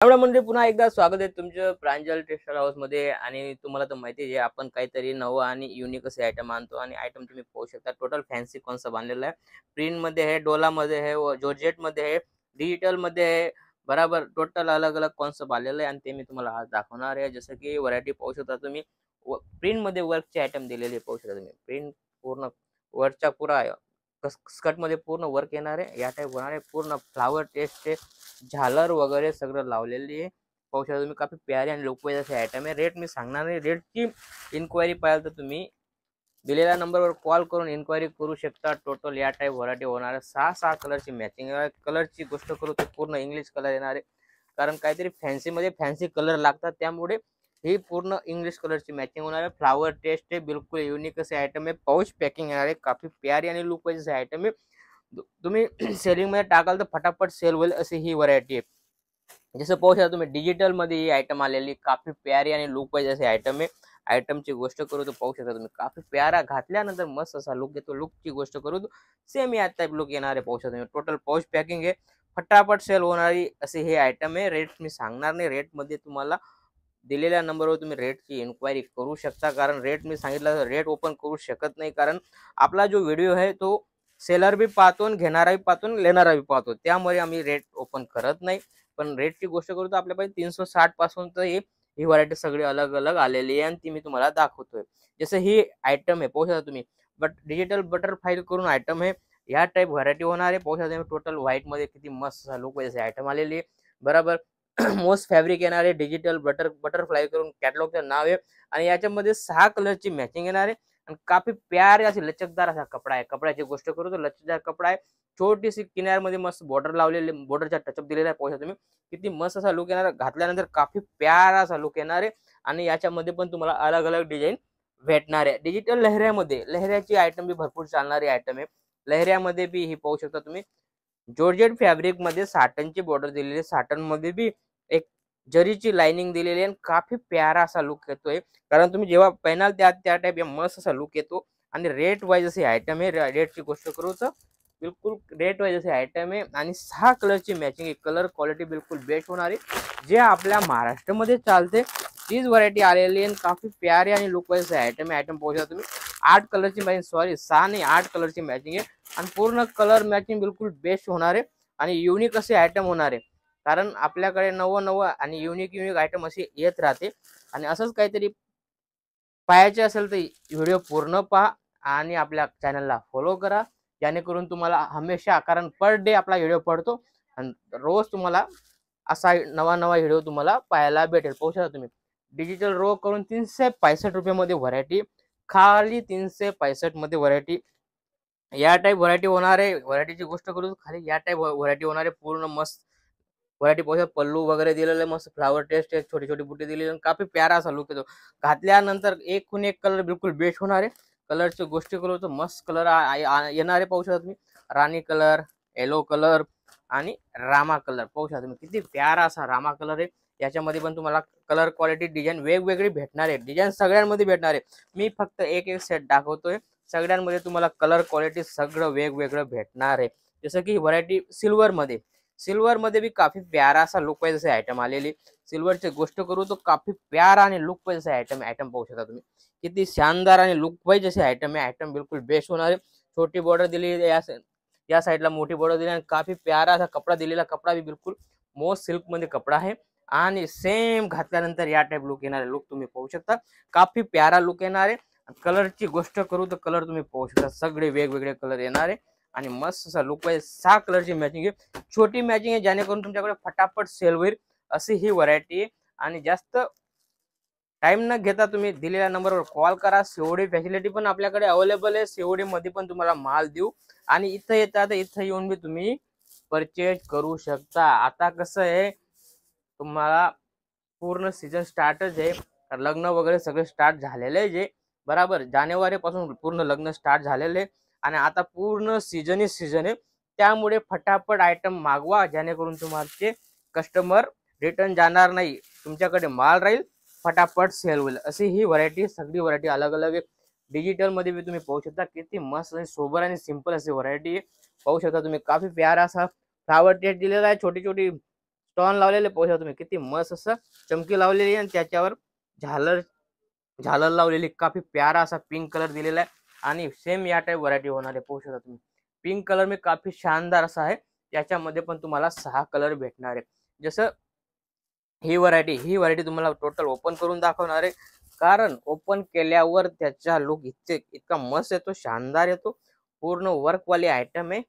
त्यामुळे म्हणजे पुन्हा एकदा स्वागत आहे तुमचं प्रांजल टेक्सटाईल हाऊस मध्ये. आणि तुम्हाला तर माहिती आहे आपण काहीतरी नवं आणि युनिक असे आयटम आणतो आणि आयटम तुम्ही पाहू शकता. टोटल फॅन्सी कॉन्सेप्ट आणलेला आहे. प्रिंट मध्ये आहे, डोला मध्ये आहे, जॉर्जेट मध्ये आहे, डिजिटल मध्ये आहे. बराबर टोटल अलग अलग कॉन्सेप्ट आलेलं आहे आणि ते मी तुम्हाला आज दाखवणार आहे. जसं की व्हरायटी पाहू शकता तुम्ही. प्रिंट मध्ये वर्कचे आयटम दिलेले पाहू शकता तुम्ही. प्रिंट पूर्ण वरच्या पुरा स्कर्ट मध्ये पूर्ण वर्क येणार आहे. या टाईप होणार आहे. पूर्ण फ्लावर टेस्ट झालर वगैरे सगळं लावलेली आहे. पाहू शकता तुम्ही. काफी प्यारे आणि लोकप्रिय असे आयटम आहे. रेट मी सांगणार नाही. रेटची इन्क्वायरी पाहिजे तर तुम्ही दिलेल्या नंबरवर कॉल करून इन्क्वायरी करू शकता. टोटल या टाईप व्हरायटी होणार आहे. 6 कलरची मॅचिंग. कलरची गोष्ट करू तर पूर्ण इंग्लिश कलर येणार आहे. कारण काहीतरी फॅन्सी मध्ये फॅन्सी कलर लागतात, त्यामुळे ही पूर्ण इंग्लिश कलरची मॅचिंग होणार आहे. फ्लावर टेस्ट आहे. बिलकुल युनिक असे आयटम आहे. पाऊच पॅकिंग येणार आहे. काफी प्यारी आणि लुक वाईज असे आयटम आहे. तुम्ही सेलिंग मध्ये टाकाल तर फटाफट सेल होईल अशी ही व्हरायटी आहे. जसं पाहू शकता तुम्ही डिजिटल मध्ये ही आयटम आलेली. काफी प्यारी आणि लुक वाईज असे आयटम आहे. आयटमची गोष्ट करू तर पाहू शकता तुम्ही. काफी प्यारा घातल्यानंतर मस्त असा लुक येतो. लुकची गोष्ट करू तर सेम या टाईप लुक येणार आहे. पाहू शकता तुम्ही. टोटल पाऊच पॅकिंग आहे. फटाफट सेल होणारी असे हे आयटम आहे. रेट मी सांगणार नाही. रेट मध्ये तुम्हाला दिलेल्या नंबरवर तुम्ही रेटची इन्क्वायरी करू शकता. कारण रेट मी सांगितलं रेट ओपन करू शकत नाही. कारण आपला जो व्हिडिओ आहे तो सेलर बी पाहतो, घेणारा बी पाहतो, लेणारा बी पाहतो. त्यामुळे आम्ही रेट ओपन करत नाही. पण रेटची गोष्ट करू तर आपल्याकडे 360 पासून तर ही व्हरायटी सगळी अलग अलग आलेली आहे आणि ती मी तुम्हाला दाखवतोय. जसं ही आयटम आहे पाहू शकता तुम्ही. डिजिटल बटरफ्लाय करून आयटम आहे. या टाईप व्हरायटी होणार आहे. पाहू शकता तुम्ही. टोटल व्हाईट मध्ये किती मस्त लुक वैसे आयटम आलेली आहे. बरोबर. मोस्ट फॅब्रिक येणार आहे. डिजिटल बटरफ्लाय करून कॅटलॉगचं नाव आहे. आणि याच्यामध्ये 6 कलरची मॅचिंग येणार आहे. आणि काफी प्यारे असे लचकदार असा कपडा आहे. कपड्याची गोष्ट करू तर लचकदार कपडा आहे. छोटीशी किनारमध्ये मस्त बॉर्डर लावलेली, बॉर्डरचा टचअप दिलेला आहे. पाहू शकता तुम्ही. किती मस्त असा लुक येणार. घातल्यानंतर काफी प्यारा असा लुक येणार आहे. आणि याच्यामध्ये पण तुम्हाला अलग अलग डिझाईन भेटणार आहे. डिजिटल लहऱ्यामध्ये लहऱ्याची आयटम बी भरपूर चालणारी आयटम आहे. लहऱ्यामध्ये बी ही पाहू शकता तुम्ही. जॉर्जेट फॅब्रिक मध्ये साटनची बॉर्डर दिलेली आहे. साटन मध्ये बी एक जरीची लाइनिंग दिलेली आहे. आणि काफी प्यारा असा लुक येतोय. कारण तुम्ही जेव्हा पहिनाल त्या टाइप मस्त असा लुक येतो. आणि रेट वाईज असे आयटम आहे. रेटची गोष्ट करू तर बिलकुल रेट वाईज असे आयटम आहे. आणि 6 कलरची मॅचिंग आहे. कलर क्वालिटी बिलकुल बेस्ट होणार आहे. जे आपल्या महाराष्ट्रामध्ये चालते तीच व्हरायटी आलेली आहे. काफी प्यारे आणि लुक वाईज आयटम आहे. आयटम पाहू शकता तुम्ही. 8 कलरची मॅचिंग, सॉरी 6 नाही 8 कलरची मॅचिंग आहे. आणि पूर्ण कलर मॅचिंग बिलकुल बेस्ट होणार आहे. आणि युनिक असे आयटम होणार आहे. कारण आपल्याकडे नवं नवं आणि युनिक आयटम असे येत राहते. आणि असंच काहीतरी पाहायचे असेल तर व्हिडिओ पूर्ण पहा आणि आपल्या चॅनलला फॉलो करा. जेणेकरून तुम्हाला हमेशा, कारण पर डे आपला व्हिडिओ पडतो आणि रोज तुम्हाला असा नवा नवा व्हिडिओ तुम्हाला पाहायला भेटेल. पाहू शकता तुम्ही. डिजिटल रो करून 365 रुपयामध्ये व्हरायटी. खाली 365 मध्ये व्हरायटी. या टाईप व्हरायटी होणार आहे. व्हरायटीची गोष्ट करू खाली या टाईप व्हरायटी होणार आहे. पूर्ण मस्त व्हरायटी पाहू शकता. पल्लू वगैरे दिलेलं आहे. मस्त फ्लावर टेस्ट आहे. छोटी छोटी बुटी दिलेली आहे. काफी प्यारा असा लुक येतो. घातल्यानंतर एकूण एक कलर बिलकुल बेस्ट होणार आहे. कलरची गोष्ट करू तर मस्त कलर येणार आहे. पाहू शकता तुम्ही. राणी कलर, येलो कलर आणि रामा कलर. पाहू शकता तुम्ही. किती प्यारा असा रामा कलर आहे. याच्यामध्ये पण तुम्हाला कलर क्वालिटी डिझाईन वेगवेगळी भेटणार आहे. डिझाईन सगळ्यांमध्ये भेटणार आहे. मी फक्त एक एक सेट दाखवतोय. सगळ्यांमध्ये तुम्हाला कलर क्वालिटी सगळं वेगवेगळं भेटणार आहे. जसं की व्हरायटी सिल्वर मध्ये भी काफी प्यारा असा लुक वाईज असे आयटम आलेली. सिल्वरची गोष्ट करू तर काफी प्यारा आणि लुक वाईज असे आयटम पाहू शकता तुम्ही. किती शानदार आणि लुक वाईज असे आयटम आहे. आयटम बिलकुल बेस्ट होणार आहे. छोटी बॉर्डर दिली या साईडला मोठी बॉर्डर दिली आणि काफी प्यारा असा कपडा दिलेला. कपडा भी बिलकुल मोस्ट सिल्क मध्ये कपडा आहे. आणि सेम घातल्यानंतर या टाईप लुक येणार आहे. लुक तुम्ही पाहू शकता. काफी प्यारा लुक येणार आहे. कलरची गोष्ट करू तर कलर तुम्ही पाहू शकता. सगळे वेगवेगळे कलर येणार आहे. आणि मस्त असा लुक वाईज 6 कलरची मॅचिंग आहे. छोटी मॅचिंग आहे जेणेकरून तुमच्याकडे फटाफट सेल होईल अशी ही व्हरायटी आहे. आणि जास्त टाइम न घेता तुम्ही दिलेल्या नंबरवर कॉल करा. सीओडी फॅसिलिटी पण आपल्याकडे अवेलेबल आहे. सीओडी मध्ये पण तुम्हाला माल देऊ. आणि इथं येता तर इथं येऊन बी तुम्ही परचेज करू शकता. आता कसं आहे, तुम्हाला पूर्ण सीझन स्टार्टच आहे. लग्न वगैरे सगळे स्टार्ट झालेले आहे. जे बराबर जानेवारी पासून पूर्ण लग्न स्टार्ट झालेले. आणि आता पूर्ण सीझन आहे. त्यामुळे फटाफट आयटम मागवा जेणेकरून तुमचे कस्टमर रिटर्न जाणार नाही. तुमच्याकडे माल राहील. फटाफट सेल होईल अशी ही व्हरायटी. सगळी व्हरायटी अलग अलग आहे. डिजिटल मध्ये भी तुम्ही पाहू शकता. किती मस्त आणि सोबर आणि सिंपल अशी व्हरायटी आहे. पाहू शकता तुम्ही. काफी प्यारा असा फ्लावर टेस्ट दिलेला आहे. छोटी छोटी स्टॉन लावलेले पाहू शकता तुम्ही, किती मस्त असं चमकी लावलेली आणि त्याच्यावर झालर झालर लावलेली, काफी प्यारा असा पिंक कलर दिलेला आहे आणि सेम या टाइप व्हरायटी होणार आहे पाहू शकता तुम्ही. पिंक कलर में काफी शानदार असा आहे. त्याच्यामध्ये पण तुम्हाला 6 कलर भेटणार आहे. जसं ही व्हरायटी तुम्हाला टोटल ओपन करून दाखवणार आहे, कारण ओपन केल्यावर त्याचा लुक इतका मस्त येतो, शानदार येतो. पूर्ण वर्कवाली आयटम आहे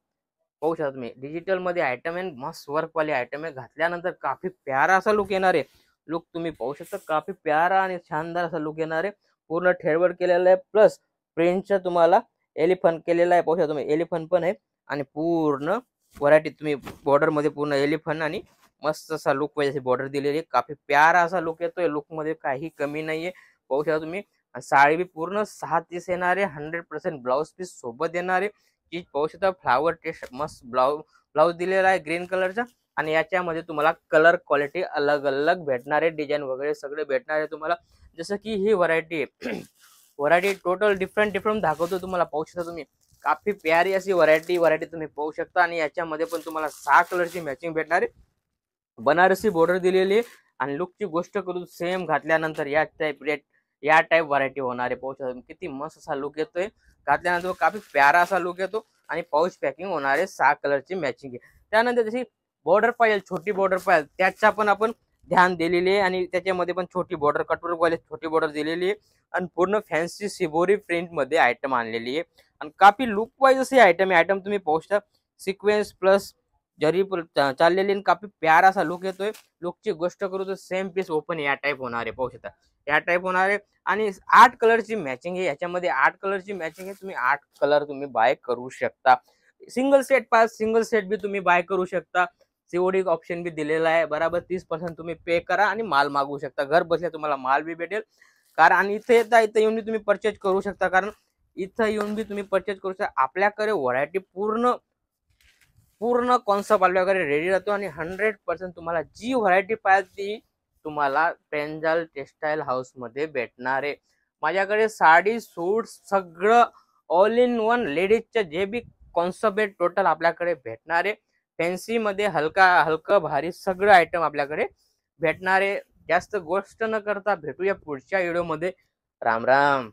पाहू शकता तुम्ही. डिजिटल मध्ये आयटम आहे, मस्त वर्कवाली आयटम आहे. घातल्यानंतर काफी प्यारा असा लुक येणार आहे. लुक तुम्ही पाहू शकता, काफी प्यारा आणि शानदार असा लुक येणार आहे. पूर्ण थ्रेडवर्क केलेलं आहे, प्लस प्रिंटचं तुम्हाला एलिफंट केलेलं आहे पाहू शकता तुम्ही. एलिफंट पण आहे आणि पूर्ण व्हरायटी तुम्ही बॉर्डर मध्ये पूर्ण एलिफंट आणि मस्त असा लुक पाहिजे बॉर्डर दिलेली आहे. काफी प्यारा असा लुक येतोय, लुक मध्ये काही कमी नाहीये पाहू शकता तुम्ही. साडी बी पूर्ण 6 पीस येणार आहे, 100% ब्लाउज पीस सोबत येणार आहे. चीज पाहू शकता, फ्लावर टेस्ट मस्त ब्लाउज दिलेला आहे ग्रीन कलरचा आणि याच्यामध्ये तुम्हाला कलर क्वालिटी अलग अलग भेटणार आहे, डिझाईन वगैरे सगळे भेटणार आहे तुम्हाला. जसं की ही व्हरायटी आहे व्हरायटी टोटल डिफरंट दाखवतो तुम्हाला पाहू शकता तुम्ही. काफी प्यारी अशी व्हरायटी तुम्ही पाहू शकता आणि याच्यामध्ये पण तुम्हाला 6 कलरची मॅचिंग भेटणार आहे. बनारसी बॉर्डर दिलेली आहे आणि लुकची गोष्ट करू सेम घातल्यानंतर या टाइप व्हरायटी होणार आहे पाहू शकता. किती मस्त असा लुक येतोय, घातल्यानंतर काफी प्यारा असा लुक येतो आणि पाऊच पॅकिंग होणार आहे. 6 कलरची मॅचिंग आहे. त्यानंतर जशी बॉर्डर पाहिजे, छोटी बॉर्डर पाहिजे, त्याच्या पण आपण ध्यान दिलेली आहे आणि त्याच्यामध्ये पण छोटी बॉर्डर कटवर्क वाले छोटी बॉर्डर दिलेली आहे आणि पूर्ण फॅन्सी सिबोरी प्रिंट मध्ये आयटम आणलेली आहे आणि काफी लुक वाईज अशी आयटम तुम्ही पाहू शकता. सिक्वेन्स प्लस जरी चाललेली आणि काफी प्यारा असा लुक येतोय. लुकची गोष्ट करू तर सेम पीस ओपन या टाइप होणार आहे पाहू शकता. या टाइप होणार आहे आणि 8 कलरची मॅचिंग आहे. याच्यामध्ये 8 कलरची मॅचिंग आहे. तुम्ही 8 कलर तुम्ही बाय करू शकता. सिंगल सेट बी तुम्ही बाय करू शकता. सीओडी ऑप्शन बी दिलेला आहे. बराबर 30% तुम्ही पे करा आणि माल मागवू शकता. घर बसल्या तुम्हाला माल बी भेटेल. कारण आणि इथं येऊन तुम्ही परचेज करू शकता. कारण इथं येऊन बी तुम्ही परचेज करू शकता. आपल्याकडे व्हरायटी पूर्ण कॉन्सेप्ट आपल्याकडे रेडी राहतो आणि 100% तुम्हाला जी व्हरायटी पाहिजे ती तुम्हाला पेंजल टेक्सटाईल हाऊस मध्ये भेटणार आहे. माझ्याकडे साडी सूट सगळं ऑल इन वन लेडीजच्या जे बी कॉन्सेप्ट आहे टोटल आपल्याकडे भेटणार आहे. फॅन्सी मध्ये हलकं भारी सगळं आयटम आपल्याकडे भेटणार आहे. जास्त गोष्ट न करता भेटूया पुढच्या व्हिडिओ मध्ये. राम राम.